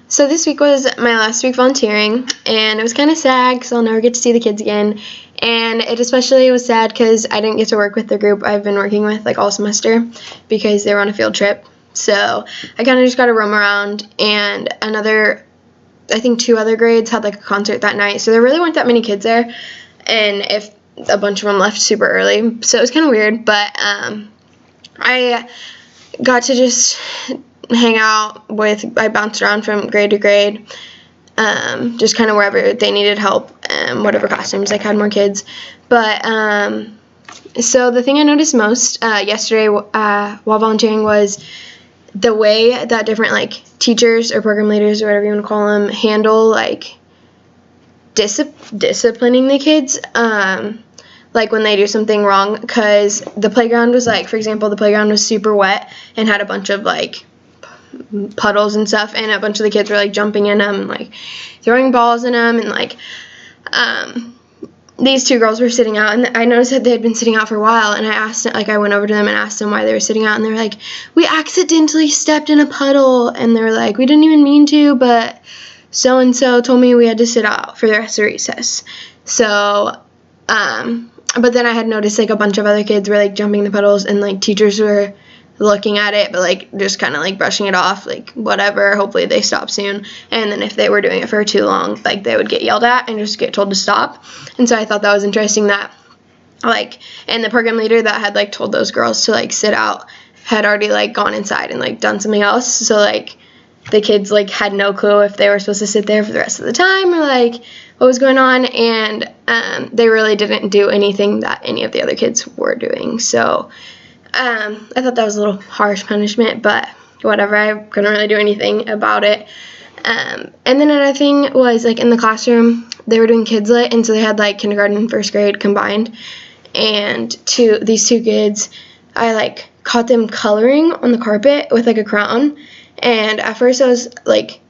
So this week was my last week volunteering, and it was kind of sad because I'll never get to see the kids again. And it especially was sad because I didn't get to work with the group I've been working with like all semester because they were on a field trip. So I kind of just got to roam around, and I think 2 other grades had like a concert that night. So there really weren't that many kids there, and if a bunch of them left super early. So it was kind of weird, but I got to just hang out with, I bounced around from grade to grade, just kind of wherever they needed help, whatever classrooms like had more kids. But so the thing I noticed most yesterday while volunteering was the way that different like teachers or program leaders or whatever you want to call them handle like disciplining the kids, like when they do something wrong, because the playground was like, for example, the playground was super wet and had a bunch of like puddles and stuff, and a bunch of the kids were like jumping in them, like throwing balls in them, and like these 2 girls were sitting out, and I noticed that they had been sitting out for a while, and I went over to them and asked them why they were sitting out, and they were like, we accidentally stepped in a puddle, and they were like, we didn't even mean to, but so and so told me we had to sit out for the rest of recess. So but then I had noticed like a bunch of other kids were like jumping the puddles, and like teachers were looking at it, but like just kind of like brushing it off, like whatever, hopefully they stop soon. And then if they were doing it for too long, like they would get yelled at and just get told to stop. And so I thought that was interesting that like, and the program leader that had like told those girls to like sit out had already like gone inside and like done something else. So like the kids like had no clue if they were supposed to sit there for the rest of the time or like what was going on, and they really didn't do anything that any of the other kids were doing. So I thought that was a little harsh punishment, but whatever, I couldn't really do anything about it. And then another thing was, like, in the classroom, they were doing Kids Lit, and so they had, like, kindergarten and first grade combined. And these 2 kids, I, like, caught them coloring on the carpet with, like, a crayon. And at first I was, like,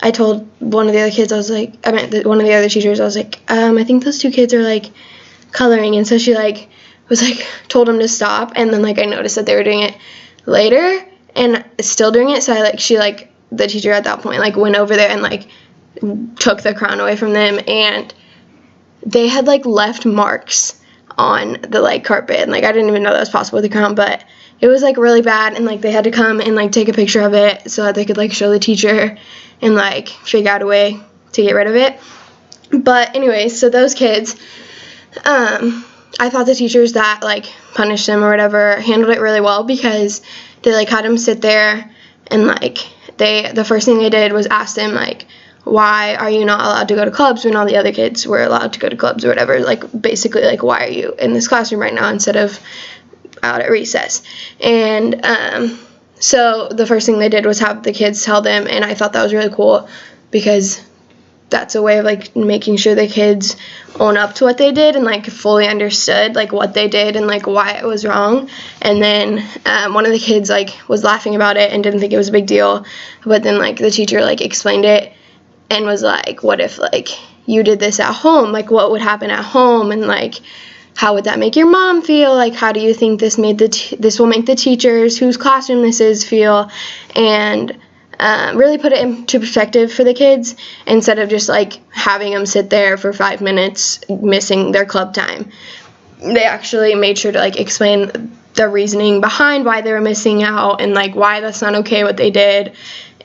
I told one of the other kids, one of the other teachers, I was like, I think those 2 kids are, like, coloring. And so she, like, was like, told him to stop, and then like I noticed that they were doing it later and still doing it, so the teacher at that point like went over there and like took the crown away from them, and they had like left marks on the like carpet, and like I didn't even know that was possible with the crown, but it was like really bad, and like they had to come and like take a picture of it so that they could like show the teacher and like figure out a way to get rid of it. But anyways, so those kids, I thought the teachers that, like, punished them or whatever handled it really well, because they, like, had them sit there and, like, the first thing they did was ask them, like, why are you not allowed to go to clubs when all the other kids were allowed to go to clubs or whatever? Like, basically, like, why are you in this classroom right now instead of out at recess? And so the first thing they did was have the kids tell them, and I thought that was really cool, because that's a way of like making sure the kids own up to what they did and like fully understood like what they did and like why it was wrong. And then one of the kids like was laughing about it and didn't think it was a big deal, but then like the teacher like explained it and was like, what if like you did this at home, like what would happen at home, and like how would that make your mom feel, like how do you think this will make the teachers whose classroom this is feel, and really put it into perspective for the kids instead of just like having them sit there for 5 minutes missing their club time. They actually made sure to like explain the reasoning behind why they were missing out and like why that's not okay what they did.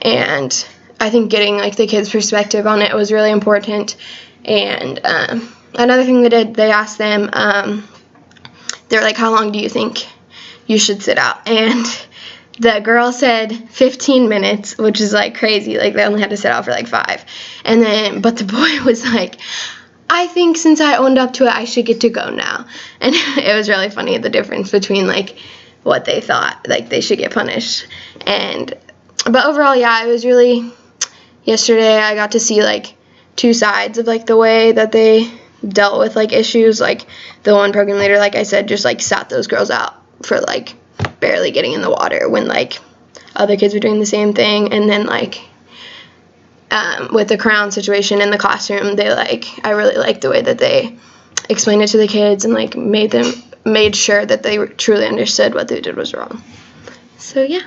And I think getting like the kids' perspective on it was really important. And another thing they did, they asked them, they were like, how long do you think you should sit out? And the girl said 15 minutes, which is like crazy. Like they only had to sit out for like 5. And then, but the boy was like, I think since I owned up to it, I should get to go now. And it was really funny, the difference between like what they thought, like they should get punished. But overall, yeah, it was really, yesterday I got to see like 2 sides of like the way that they dealt with like issues. Like the one program leader, like I said, just like sat those girls out for like barely getting in the water when like other kids were doing the same thing. And then like with the crown situation in the classroom, I really liked the way that they explained it to the kids and like made sure that they truly understood what they did was wrong. So yeah.